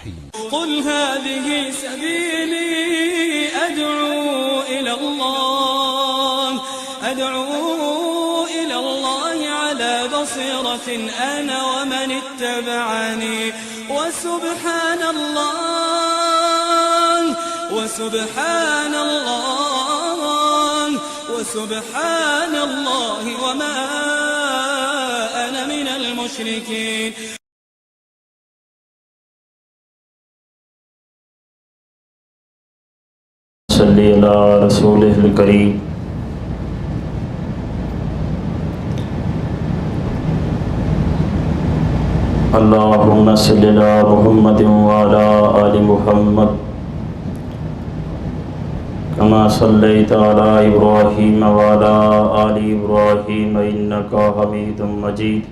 الرحيم. قل هذه سبيلي أدعو إلى الله على بصيرة أنا ومن اتبعني وسبحان الله وما أنا من المشركين. صلی علی رسولہ الکریم. اللہم صلی علی محمد وعلی آل محمد کما صلیت علی ابراہیم وعلی آل ابراہیم انکا حمید مجید.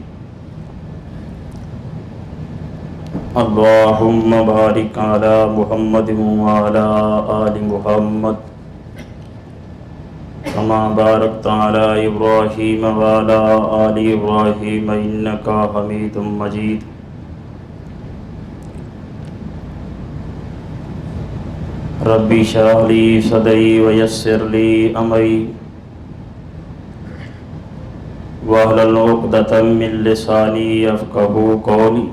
اللہم بارک علی محمد وعلی آل محمد کما بارکت علی ابراہیم وعلی آل ابراہیم انکا حمید مجید. ربی اشرح لی صدری ویسر لی امری واحلل عقدۃ من لسانی یفقہوا قولی.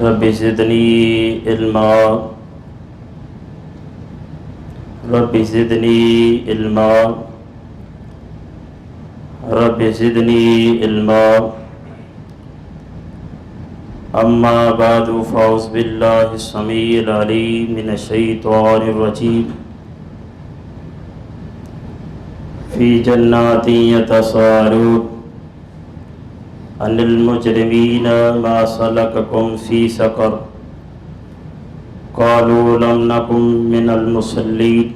رب زدنی علما رب زدنی علما رب زدنی علما. اما بعد فاعوذ باللہ السمیع العلیم من الشیطان الرجیم. فی جنات یتساءلون عن المجرمین ما سلککم فی سقر قالوا لم نکن من المصلین.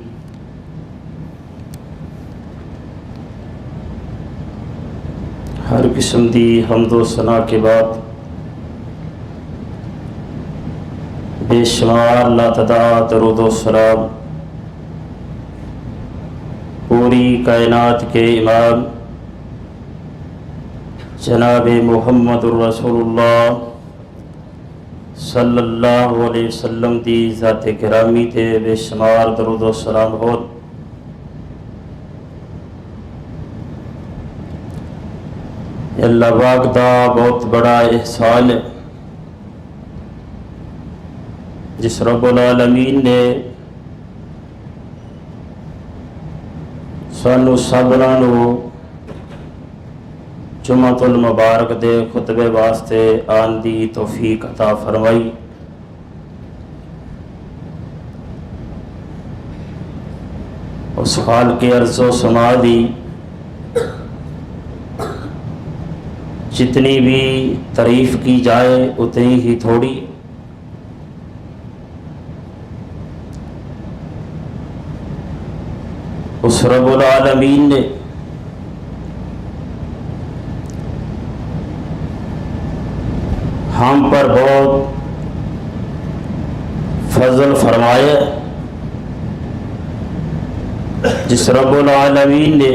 ہر قسم دی حمد و ثنا کے بعد بے شمار لاتعداد درود و سلام پوری کائنات کے امام جناب محمد الرسول اللہ صلی اللہ علیہ وسلم دی ذات گرامی تے بے شمار درود و سلام ہو. اللہ پاک دا بہت بڑا احسان ہے جس رب العالمین نے سانو سبھاں نوں جمعۃ المبارک دے خطبے واسطے آن دی توفیق عطا فرمائی. اس حال کے عرض و سما دی جتنی بھی تعریف کی جائے اتنی ہی تھوڑی. اس رب العالمین نے ہم پر بہت فضل فرمایا. جس رب العالمین نے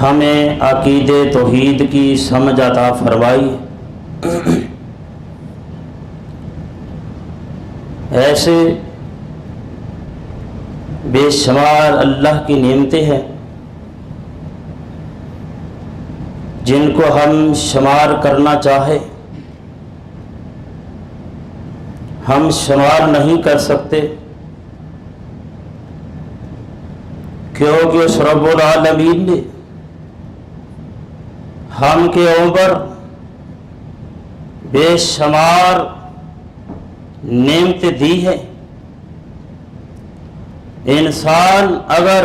ہمیں عقید توحید کی سمجھ عطا فرمائی. ایسے بے شمار اللہ کی نعمتیں ہیں جن کو ہم شمار کرنا چاہے ہم شمار نہیں کر سکتے، کیونکہ اس رب العالمین نے ہم کے اوپر بے شمار نعمتیں دی ہیں. انسان اگر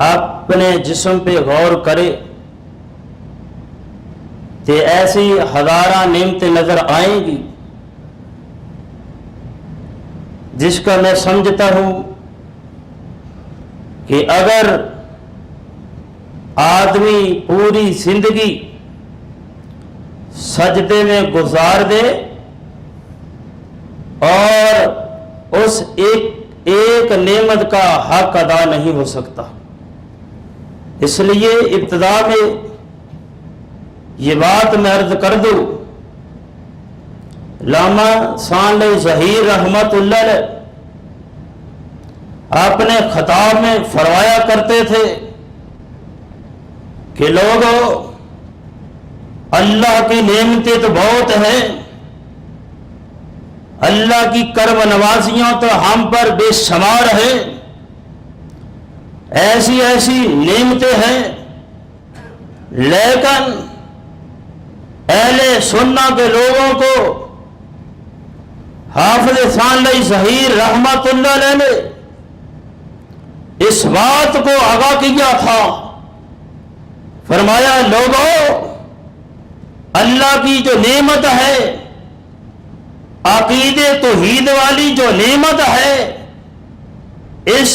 اپنے جسم پہ غور کرے تو ایسی ہزارہ نعمتیں نظر آئیں گی جس کا میں سمجھتا ہوں کہ اگر آدمی پوری زندگی سجدے میں گزار دے اور اس ایک نعمت کا حق ادا نہیں ہو سکتا. اس لیے ابتدا میں یہ بات میں عرض کر دوں، علامہ صالح ظہیر رحمت اللہ علیہ اپنے خطاب میں فرمایا کرتے تھے کہ لوگوں، اللہ کی نعمتیں تو بہت ہیں، اللہ کی کرم نوازیاں تو ہم پر بے شمار ہیں، ایسی ایسی نعمتیں ہیں، لیکن اہل سنت کے لوگوں کو حافظ صالح ظہیر رحمت اللہ علیہ نے اس بات کو آگاہ کیا تھا، فرمایا لوگوں، اللہ کی جو نعمت ہے، عقیدے توحید والی جو نعمت ہے، اس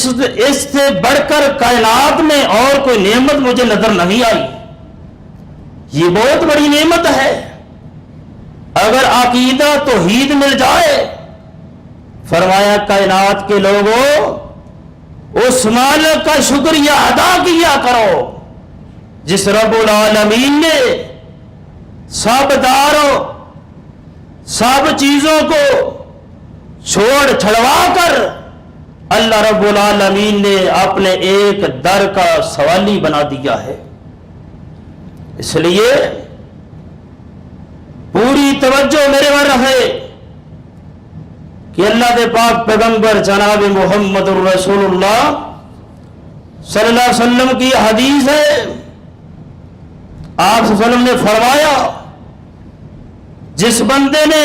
سے بڑھ کر کائنات میں اور کوئی نعمت مجھے نظر نہیں آئی۔ یہ بہت بڑی نعمت ہے، اگر عقیدہ توحید مل جائے، فرمایا کائنات کے لوگوں اس مالک کا شکریہ ادا کیا کرو جس رب العالمین نے سب داروں سب چیزوں کو چھوڑ چھڑوا کر اللہ رب العالمین نے اپنے ایک در کا سوالی بنا دیا ہے۔ اس لیے پوری توجہ میرے پر رہے کہ اللہ کے پاک پیغمبر جناب محمد الرسول اللہ صلی اللہ علیہ وسلم کی حدیث ہے، آپ صلی اللہ علیہ وسلم نے فرمایا جس بندے نے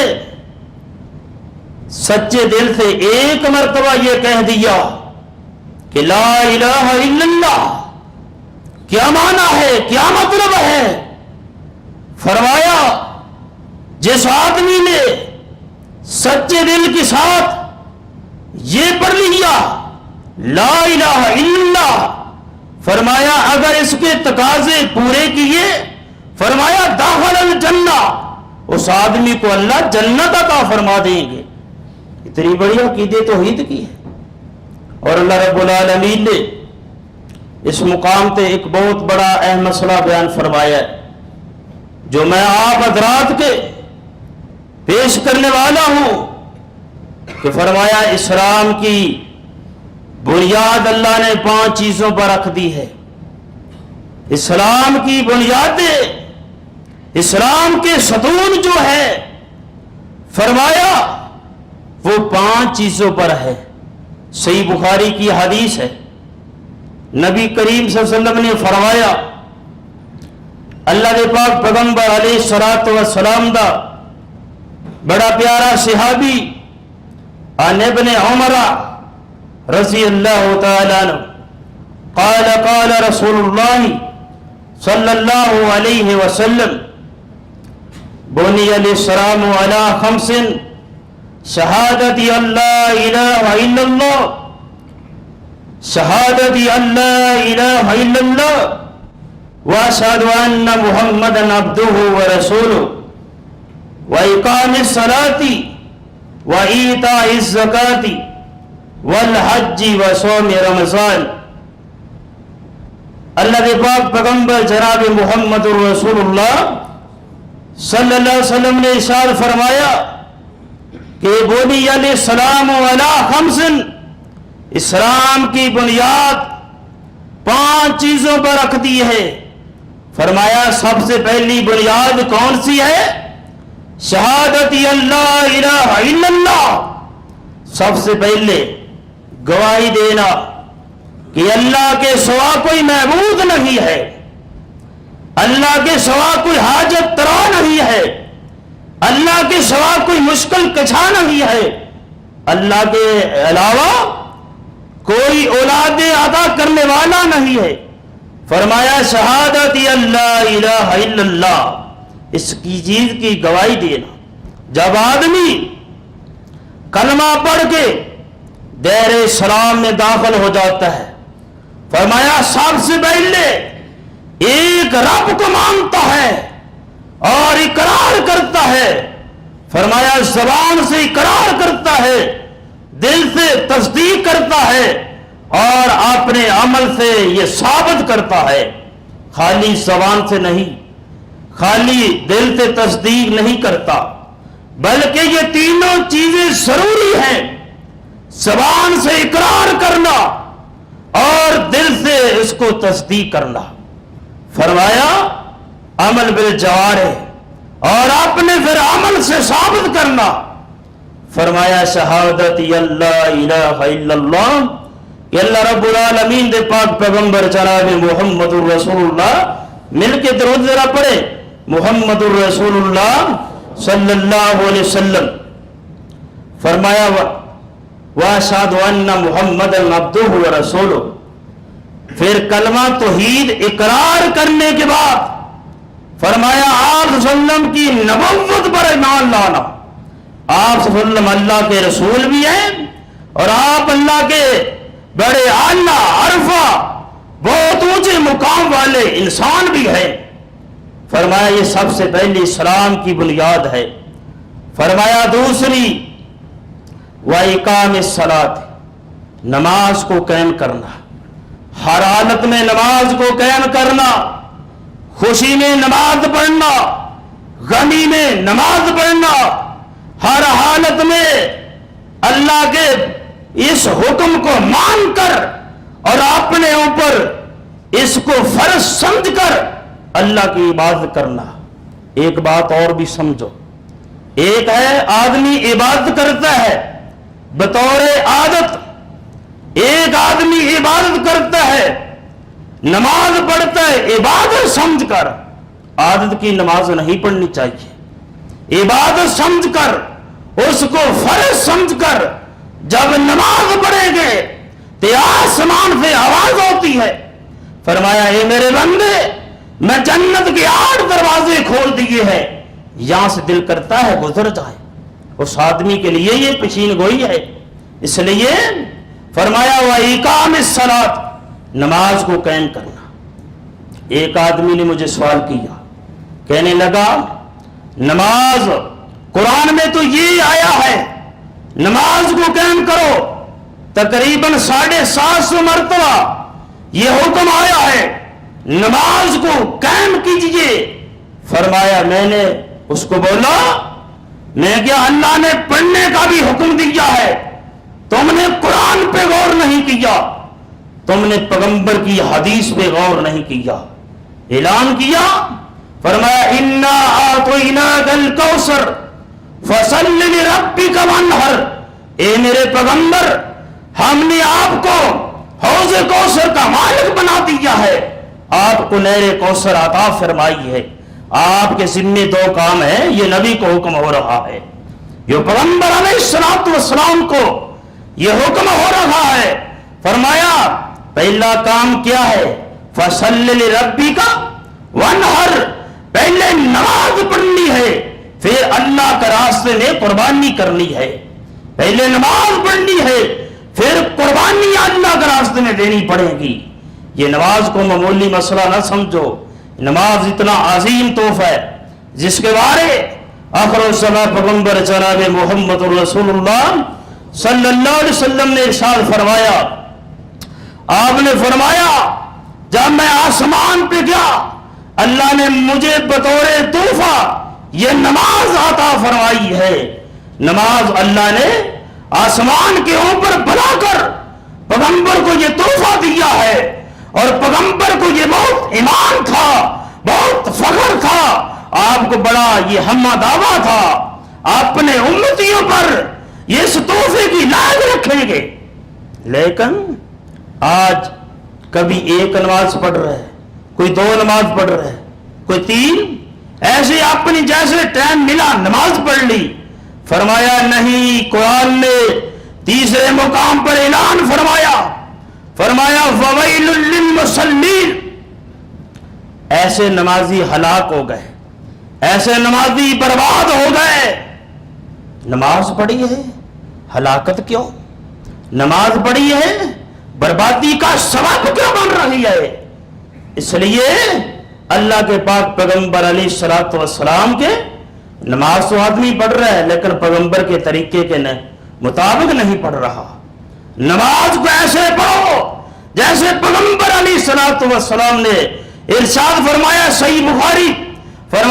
سچے دل سے ایک مرتبہ یہ کہہ دیا کہ لا الہ الا اللہ، کیا معنی ہے، کیا مطلب ہے؟ فرمایا جس آدمی نے سچے دل کے ساتھ یہ پڑھ لیا لا الہ الا اللہ، فرمایا اگر اس کے تقاضے پورے کیے، فرمایا داخل الجنہ، اس آدمی کو اللہ جنت عطا فرما دیں گے۔ اتنی بڑی عقیدے توحید کی ہے، اور اللہ رب العالمین نے اس مقام تے ایک بہت بڑا اہم مسئلہ بیان فرمایا ہے جو میں آپ حضرات کے پیش کرنے والا ہوں، کہ فرمایا اسلام کی بنیاد اللہ نے 5 چیزوں پر رکھ دی ہے۔ اسلام کی بنیادیں، اسلام کے ستون جو ہے، فرمایا وہ 5 چیزوں پر ہے۔ صحیح بخاری کی حدیث ہے، نبی کریم صلی اللہ علیہ وسلم نے فرمایا، اللہ کے پاک پیغمبر علیہ الصلوۃ والسلام دا بڑا پیارا صحابی عن ابن عمر رضی اللہ تعالی عنہ قال قال رسول اللہ صلی اللہ علیہ وسلم بنی الاسلام علی 5 شہادت ان لا الہ الا اللہ، شہادت ان لا الہ الا اللہ واشہد ان محمدا عبدہ ورسولہ وإقام الصلاة وإيتاء الزکاة والحج وصوم رمضان۔ اللہ کے پاک پیغمبر جناب محمد رسول اللہ صلی اللہ علیہ وسلم نے ارشاد فرمایا کہ بنی الاسلام علی 5، اسلام کی بنیاد 5 چیزوں پر رکھ دی ہے۔ فرمایا سب سے پہلی بنیاد کون سی ہے؟ شہادت اللہ الہ الا اللہ، سب سے پہلے گواہی دینا کہ اللہ کے سوا کوئی معبود نہیں ہے، اللہ کے سوا کوئی حاجت ترا نہیں ہے، اللہ کے سوا کوئی مشکل کشا نہیں ہے، اللہ کے علاوہ کوئی اولاد ادا کرنے والا نہیں ہے۔ فرمایا شہادت اللہ الہ الا اللہ، اس کی چیز کی گواہی دینا۔ جب آدمی کلمہ پڑھ کے دائرہ اسلام میں داخل ہو جاتا ہے، فرمایا سب سے پہلے ایک رب کو مانتا ہے اور اقرار کرتا ہے، فرمایا زبان سے اقرار کرتا ہے، دل سے تصدیق کرتا ہے، اور اپنے عمل سے یہ ثابت کرتا ہے، خالی زبان سے نہیں خالی دل سے تصدیق نہیں کرتا، بلکہ یہ تینوں چیزیں ضروری ہیں، زبان سے اقرار کرنا اور دل سے اس کو تصدیق کرنا۔ فرمایا عمل بالجوارح، اور آپ نے پھر عمل سے ثابت کرنا۔ فرمایا شہادت اللہ الہ الا اللہ، کہ اللہ رب العالمین دے پاک پیغمبر جناب محمد الرسول اللہ، مل کے درود ذرا پڑھے، محمد الرسول اللہ صلی اللہ علیہ وسلم۔ فرمایا واشہد ان محمد عبدہ ورسولہ، پھر کلمہ توحید اقرار کرنے کے بعد فرمایا آپ صلی اللہ علیہ وسلم کی نبوت پر ایمان لانا۔ آپ صلی اللہ علیہ وسلم اللہ کے رسول بھی ہیں اور آپ اللہ کے بڑے اعلیٰ عرفہ بہت اونچے مقام والے انسان بھی ہیں۔ فرمایا یہ سب سے پہلی اسلام کی بنیاد ہے۔ فرمایا دوسری وَإِقَامِ الصَّلَاةِ، نماز کو قائم کرنا، ہر حالت میں نماز کو قائم کرنا، خوشی میں نماز پڑھنا، غمی میں نماز پڑھنا، ہر حالت میں اللہ کے اس حکم کو مان کر اور اپنے اوپر اس کو فرض سمجھ کر اللہ کی عبادت کرنا۔ ایک بات اور بھی سمجھو، ایک ہے آدمی عبادت کرتا ہے بطور عادت، ایک آدمی عبادت کرتا ہے، نماز پڑھتا ہے عبادت سمجھ کر۔ عادت کی نماز نہیں پڑھنی چاہیے، عبادت سمجھ کر، اس کو فرض سمجھ کر جب نماز پڑھیں گے تو آسمان سے آواز ہوتی ہے، فرمایا اے میرے بندے میں جنت کے 8 دروازے کھول دیے ہیں، یہاں سے دل کرتا ہے گزر جائے۔ اس آدمی کے لیے یہ پیشین گوئی ہے۔ اس لیے فرمایا وَإِقَامِ الصَّلَاةِ، نماز کو قائم کرنا۔ ایک آدمی نے مجھے سوال کیا، کہنے لگا نماز قرآن میں تو یہ آیا ہے نماز کو قائم کرو، تقریباً 750 مرتبہ یہ حکم آیا ہے نماز کو قائم کیجئے۔ فرمایا میں نے اس کو بولا میں کیا اللہ نے پڑھنے کا بھی حکم دیا ہے، تم نے قرآن پہ غور نہیں کیا، تم نے پیغمبر کی حدیث پہ غور نہیں کیا۔ اعلان کیا، فرمایا انا اعطیناک الکوثر فصل لربک وانحر، اے میرے پیغمبر ہم نے آپ کو حوض کوثر کا مالک بنا دیا ہے، آپ کو نہر کوثر عطا فرمائی ہے، آپ کے ذمہ 2 کام ہیں، یہ نبی کو حکم ہو رہا ہے، یہ پیغمبر علیہ السلام کو یہ حکم ہو رہا ہے۔ فرمایا پہلا کام کیا ہے، فصل لربک وانحر، پہلے نماز پڑھنی ہے، پھر اللہ کے راستے میں قربانی کرنی ہے، پہلے نماز پڑھنی ہے پھر قربانی اللہ کے راستے میں دینی پڑے گی۔ یہ نماز کو معمولی مسئلہ نہ سمجھو، نماز اتنا عظیم تحفہ ہے جس کے بارے آخر الزمان پیغمبر جناب محمد رسول اللہ صلی اللہ علیہ وسلم نے ارشاد فرمایا، آپ نے فرمایا جب میں آسمان پہ گیا اللہ نے مجھے بطور تحفہ یہ نماز عطا فرمائی ہے۔ نماز اللہ نے آسمان کے اوپر بنا کر پیغمبر کو یہ تحفہ دیا ہے، اور پیغمبر کو یہ بہت ایمان تھا، بہت فخر تھا، آپ کو بڑا یہ ہمہ دعویٰ تھا اپنے امتیوں پر یہ اس تحفے کی لاج رکھیں گے۔ لیکن آج کبھی 1 نماز پڑھ رہے، کوئی 2 نماز پڑھ رہے، کوئی 3، ایسے اپنی جیسے ٹائم ملا نماز پڑھ لی۔ فرمایا نہیں، قرآن نے تیسرے مقام پر اعلان فرمایا فَوَيْلٌ لِّلْمُصَلِّينَ، ایسے نمازی ہلاک ہو گئے، ایسے نمازی برباد ہو گئے۔ نماز پڑھی ہے ہلاکت کیوں؟ نماز پڑھی ہے بربادی کا سبب کیوں بن رہی ہے؟ اس لیے اللہ کے پاک پیغمبر علیہ الصلوۃ والسلام کے نماز تو آدمی پڑھ رہا ہے لیکن پیغمبر کے طریقے کے مطابق نہیں پڑھ رہا۔ نماز کو ایسے پڑھو جیسے پیغمبر علیہ الصلوۃ والسلام نے ارشاد فرمایا، صحیح بخاری، فرمایا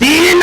3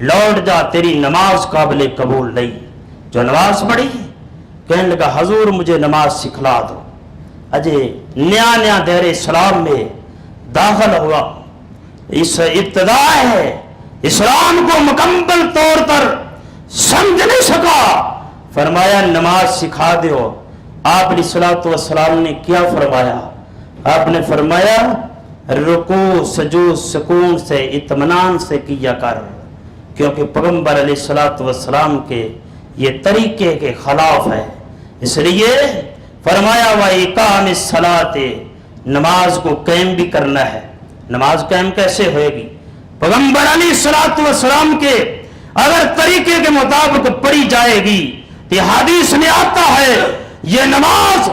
لوٹ جا، تیری نماز قابل قبول نہیں۔ جو نماز پڑھی کہنے لگا حضور مجھے نماز سکھلا دو۔ اجے نیا نیا دیر اسلام میں داخل ہوا، اس ابتدا ہے، اسلام کو مکمل طور پر سمجھ نہیں سکا، فرمایا نماز سکھا دیو۔ آپ علیہ الصلوۃ والسلام نے کیا فرمایا؟ آپ نے فرمایا رکوع سجود سکون سے اطمینان سے کیا کر، کیونکہ پیغمبر علیہ الصلوۃ والسلام کے یہ طریقے کے خلاف ہے، اس لیے فرمایا وَإِقَامِ الصَّلَاةِ، نماز کو قائم بھی کرنا ہے۔ نماز قائم کیسے ہوئے گی؟ پیغمبر علیہ الصلوۃ والسلام کے اگر طریقے کے مطابق پڑھی جائے گی تو حدیث میں آتا ہے یہ نماز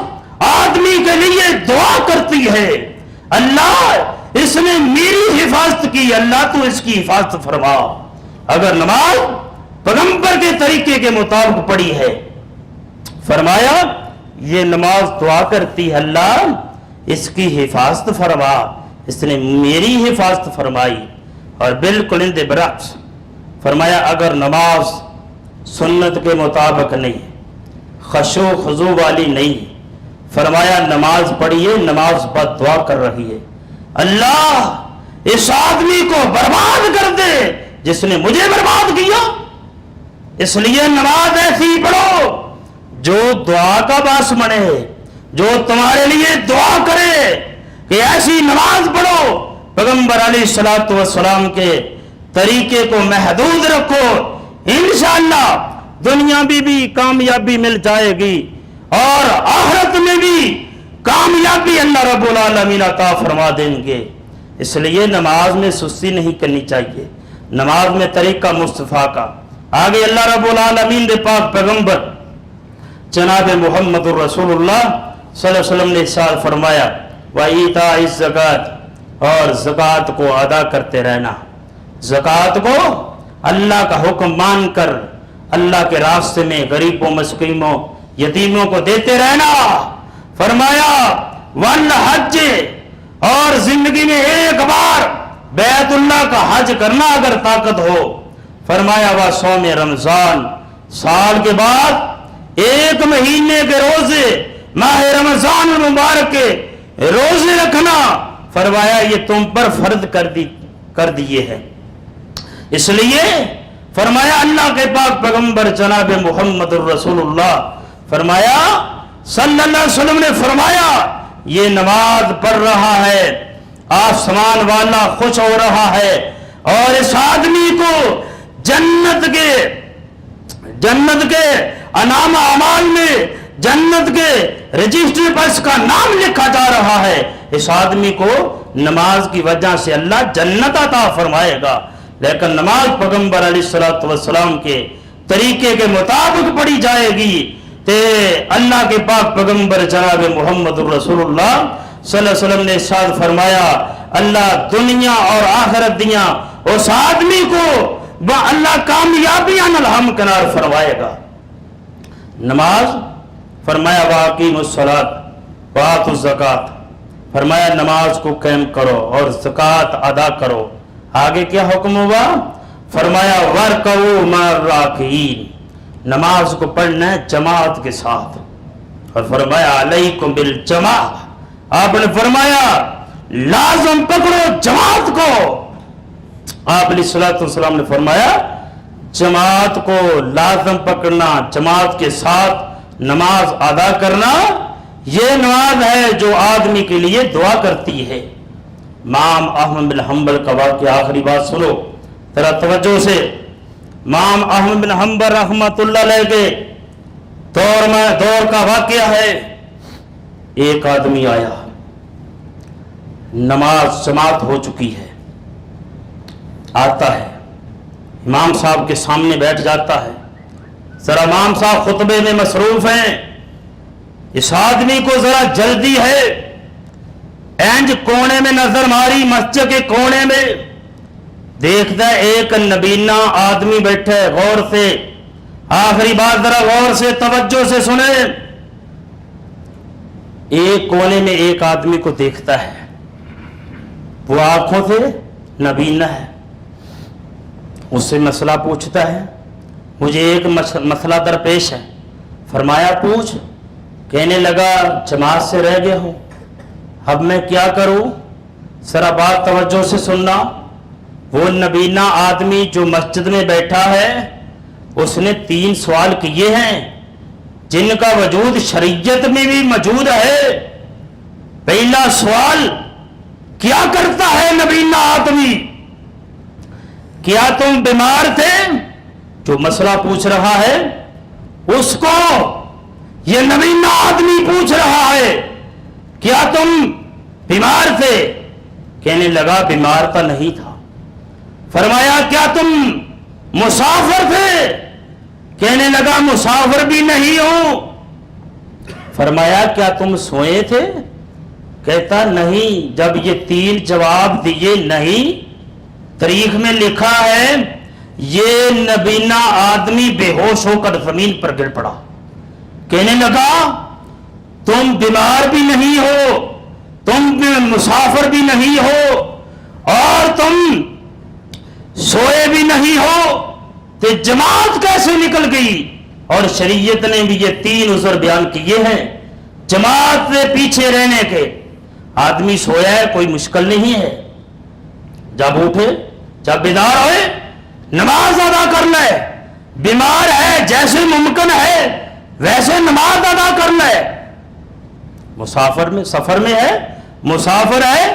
آدمی کے لیے دعا کرتی ہے، اللہ اس نے میری حفاظت کی، اللہ تو اس کی حفاظت فرما۔ اگر نماز پیغمبر کے طریقے کے مطابق پڑھی ہے، فرمایا یہ نماز دعا کرتی ہے اللہ اس کی حفاظت فرما، اس نے میری حفاظت فرمائی۔ اور بالکل اندے برعکس فرمایا اگر نماز سنت کے مطابق نہیں، خشوع خضوع والی نہیں، فرمایا نماز پڑھیے نماز بد دعا کر رہی ہے، اللہ اس آدمی کو برباد کر دے جس نے مجھے برباد کیا۔ اس لیے نماز ایسی پڑھو جو دعا کا باعث بنے، جو تمہارے لیے دعا کرے کہ ایسی نماز پڑھو۔ پیغمبر علیہ الصلوۃ والسلام کے طریقے کو محدود رکھو، انشاءاللہ دنیا میں بھی کامیابی مل جائے گی اور آخرت میں بھی کامیابی اللہ رب العالمین عطا فرما دیں گے۔ اس لیے نماز میں سستی نہیں کرنی چاہیے، نماز میں طریقہ مصطفیٰ کا۔ آگے اللہ رب العالمین نے پاک پیغمبر جناب محمد الرسول اللہ صلی اللہ علیہ وسلم نے ارشاد فرمایا وَإِيتَاءِ الزَّكَاةِ، اور زکوٰۃ کو ادا کرتے رہنا۔ زکوٰۃ کو اللہ کا حکم مان کر اللہ کے راستے میں غریبوں مسکینوں یتیموں کو دیتے رہنا۔ فرمایا وَالْحَجِّ، اور زندگی میں ایک بار بیت اللہ کا حج کرنا اگر طاقت ہو۔ فرمایا وَصَوْمِ رمضان، سال کے بعد ایک مہینے کے روزے ماہ رمضان المبارک کے روزے رکھنا، فرمایا یہ تم پر فرض کر دیے ہیں۔ اس لیے فرمایا اللہ کے پاک پیغمبر جناب محمد الرسول اللہ فرمایا صلی اللہ علیہ وسلم نے فرمایا یہ نماز پڑھ رہا ہے آسمان والا خوش ہو رہا ہے، اور اس آدمی کو جنت کے انعام اعمال میں جنت کے رجسٹر پر اس کا نام لکھا جا رہا ہے۔ اس آدمی کو نماز کی وجہ سے اللہ جنت عطا فرمائے گا۔ لیکن نماز پیغمبر علیہ الصلوۃ والسلام کے طریقے کے مطابق پڑھی جائے گی تے اللہ کے پاک پیغمبر جناب محمد الرسول اللہ صلی اللہ علیہ وسلم نے ارشاد فرمایا اللہ دنیا اور آخرت دیاں اس آدمی کو اللہ کامیابیاں ہمکنار فرمائے گا۔ نماز فرمایا وَأَقِیمُوا الصَّلَاةَ وَآتُوا الزَّکَاةَ، فرمایا نماز کو قائم کرو اور زکوٰۃ ادا کرو۔ آگے کیا حکم ہوا؟ فرمایا وَارْكَعُوا مَعَ الرَّاكِعِينَ، نماز کو پڑھنا ہے جماعت کے ساتھ، اور فرمایا علیکم بالجماعہ، آپ نے فرمایا لازم پکڑو جماعت کو۔ آپ علیہ الصلوۃ والسلام نے فرمایا جماعت کو لازم پکڑنا، جماعت کے ساتھ نماز ادا کرنا، یہ نماز ہے جو آدمی کے لیے دعا کرتی ہے۔ امام احمد بن حنبل کا واقعہ، آخری بات سنو ذرا توجہ سے۔ امام احمد بن حنبل رحمۃ اللہ علیہ کے دور کا واقعہ ہے۔ ایک آدمی آیا، نماز جماعت ہو چکی ہے، آتا ہے امام صاحب کے سامنے بیٹھ جاتا ہے، ذرا امام صاحب خطبے میں مصروف ہیں، اس آدمی کو ذرا جلدی ہے، اینج کونے میں نظر ماری، مسجد کے کونے میں دیکھتا ہے ایک نبینا آدمی بیٹھے، غور سے آخری بات ذرا غور سے توجہ سے سنیں، ایک کونے میں ایک آدمی کو دیکھتا ہے، وہ آنکھوں سے نبینا ہے، اس سے مسئلہ پوچھتا ہے، مجھے ایک مسئلہ درپیش ہے۔ فرمایا پوچھ۔ کہنے لگا جماعت سے رہ گیا ہوں، اب میں کیا کروں؟ ذرا بات توجہ سے سننا۔ وہ نبینا آدمی جو مسجد میں بیٹھا ہے اس نے 3 سوال کیے ہیں جن کا وجود شریعت میں بھی موجود ہے۔ پہلا سوال، کیا کرتا ہے نبینا آدمی؟ کیا تم بیمار تھے؟ جو مسئلہ پوچھ رہا ہے اس کو یہ نبینا آدمی پوچھ رہا ہے، کیا تم بیمار تھے؟ کہنے لگا بیمار تو نہیں تھا۔ فرمایا کیا تم مسافر تھے؟ کہنے لگا مسافر بھی نہیں ہوں۔ فرمایا کیا تم سوئے تھے؟ کہتا نہیں۔ جب یہ 3 جواب دیے نہیں، تاریخ میں لکھا ہے یہ نبینا آدمی بے ہوش ہو کر زمین پر گر پڑا۔ کہنے لگا تم بیمار بھی نہیں ہو، تم مسافر بھی نہیں ہو، اور تم سوئے بھی نہیں ہو، تو جماعت کیسے نکل گئی؟ اور شریعت نے بھی یہ 3 عذر بیان کیے ہیں جماعت سے پیچھے رہنے کے۔ آدمی سویا ہے کوئی مشکل نہیں ہے، جب اٹھے، جب بیدار ہوئے نماز ادا کر لے۔ بیمار ہے جیسے ممکن ہے ویسے نماز ادا کر لے۔ مسافر میں، سفر میں ہے، مسافر ہے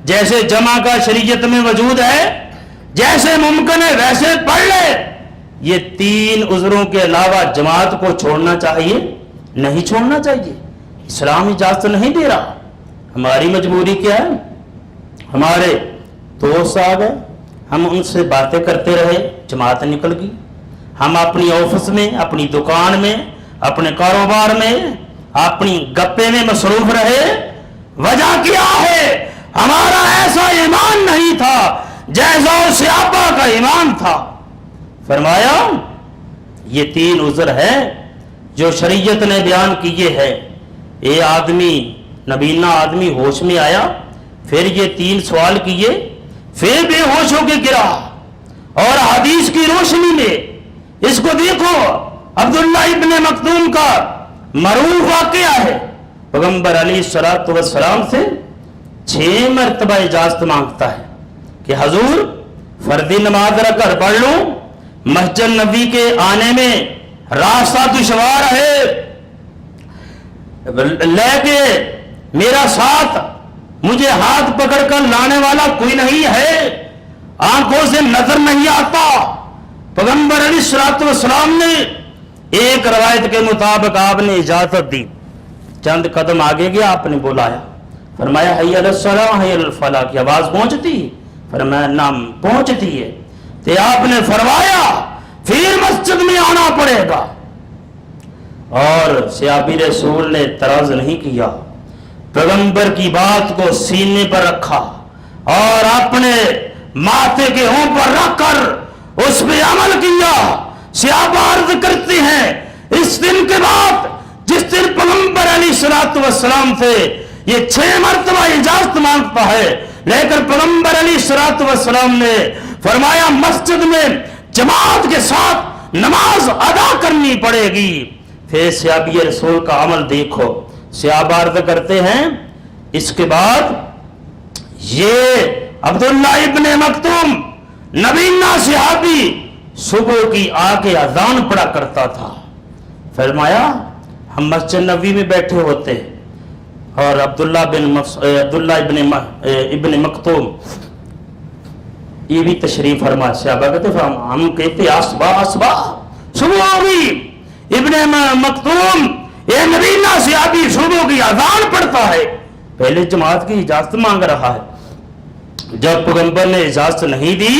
جیسے جمع کا شریعت میں وجود ہے، جیسے ممکن ہے ویسے پڑھ لے۔ یہ 3 عذروں کے علاوہ جماعت کو چھوڑنا چاہیے؟ نہیں چھوڑنا چاہیے، اسلام اجازت نہیں دے رہا۔ ہماری مجبوری کیا ہے؟ ہمارے دوست آ گئے، ہم ان سے باتیں کرتے رہے، جماعت نکل گئی۔ ہم اپنی آفس میں، اپنی دکان میں، اپنے کاروبار میں، اپنی گپے میں مصروف رہے۔ وجہ کیا ہے؟ ہمارا ایسا ایمان نہیں تھا جیسا صحابہ کا ایمان تھا۔ فرمایا یہ 3 عذر ہے جو شریعت نے بیان کیے ہیں۔ یہ آدمی، نبینا آدمی ہوش میں آیا، پھر یہ 3 سوال کیے، پھر بے ہوش ہو کے گرا۔ اور حدیث کی روشنی میں اس کو دیکھو، عبداللہ ابن مکتوم کا معروف واقعہ ہے، پیغمبر علیہ السلام سے 6 مرتبہ اجازت مانگتا ہے کہ حضور فردی نماز رکھ کر پڑھ لوں، مسجد نبی کے آنے میں راستہ دشوار ہے، لے کے میرا ساتھ مجھے ہاتھ پکڑ کر لانے والا کوئی نہیں ہے، آنکھوں سے نظر نہیں آتا۔ پیغمبر علیہ السلام نے ایک روایت کے مطابق آپ نے اجازت دی، چند قدم آگے گیا، آپ نے بلایا، فرمایا حی علی الصلاۃ حی علی الفلاح کی آواز پہنچتی؟ فرمایا نام پہنچتی ہے۔ تو آپ نے فرمایا پھر مسجد میں آنا پڑے گا۔ اور صحابی رسول نے اعتراض نہیں کیا، پیغمبر کی بات کو سینے پر رکھا اور اپنے ماتھے کے اوپر رکھ کر اس پہ عمل کیا۔ صحابہ عرض کرتے ہیں اس دن کے بعد جس دن پیغمبر علیہ السلام سے یہ 6 مرتبہ اجازت مانگتا ہے، لیکن پیغمبر علیہ السلام نے فرمایا مسجد میں جماعت کے ساتھ نماز ادا کرنی پڑے گی۔ پھر صحابی رسول کا عمل دیکھو، صحابہ عرض کرتے ہیں اس کے بعد یہ عبداللہ ابن مکتوم نبینا صحابی صبح کی آ کے اذان پڑھا کرتا تھا۔ فرمایا ہم مسجد نبی میں بیٹھے ہوتے اور عبداللہ ابن مکتوم یہ بھی تشریف فرما، صحابہ کہتے ہم کہتے آصبح صبح ہوگی، ابن مکتوم یہ نبینا صحابی صبح کی اذان پڑھتا ہے، پہلے جماعت کی اجازت مانگ رہا ہے۔ جب پیغمبر نے اجازت نہیں دی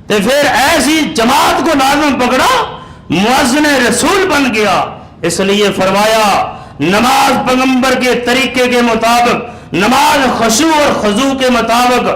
تو پھر ایسی جماعت کو لازم پکڑا، مؤذن رسول بن گیا۔ اس لیے فرمایا نماز پیغمبر کے طریقے کے مطابق، نماز خشوع اور خضوع کے مطابق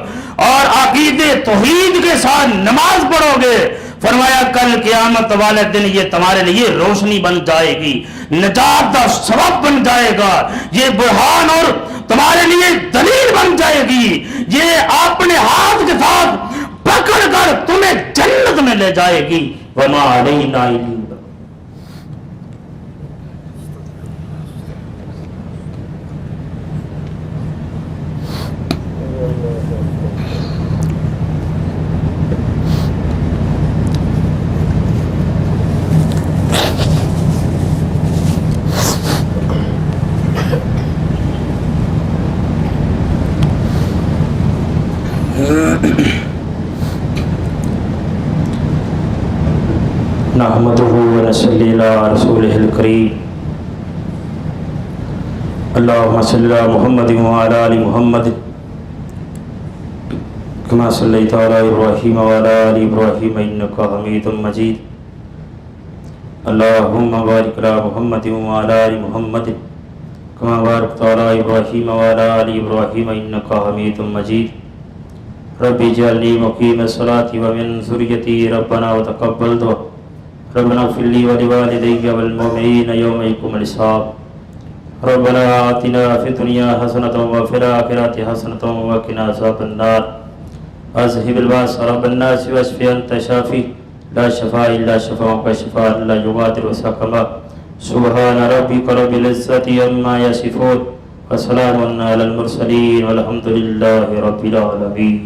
اور عقیدے توحید کے ساتھ نماز پڑھو گے، فرمایا کل قیامت والے دن یہ تمہارے لیے روشنی بن جائے گی، نجات کا سبب بن جائے گا، یہ برہان اور تمہارے لیے دلیل بن جائے گی۔ یہ اپنے ہاتھ کے ساتھ پکڑ کر تمہیں جنت میں لے جائے گی. وما علینا الا نحمده ونصلي على رسوله الكريم. اللهم صل على محمد وعلى آل محمد كما صليت على إبراهيم وعلى آل إبراهيم إنك حميد مجيد. اللهم بارك على محمد وعلى آل محمد كما باركت على إبراهيم وعلى آل إبراهيم إنك حميد مجيد. رب اجعلني مقيم الصلاة ومن ذريتي ربنا وتقبل دعاء. ربنا اغفر لي ولوالدي والمؤمنين يوم يقوم الحساب. ربنا آتنا في الدنيا حسنة وفي الآخرة حسنة وقنا عذاب النار. اذهب الباس رب الناس واشف أنت شافي لا شفاء إلا شفاءك شفاء لا يغادر سقما. سبحان ربك رب العزة عما يصفون وسلام على المرسلين والحمد لله رب العالمين.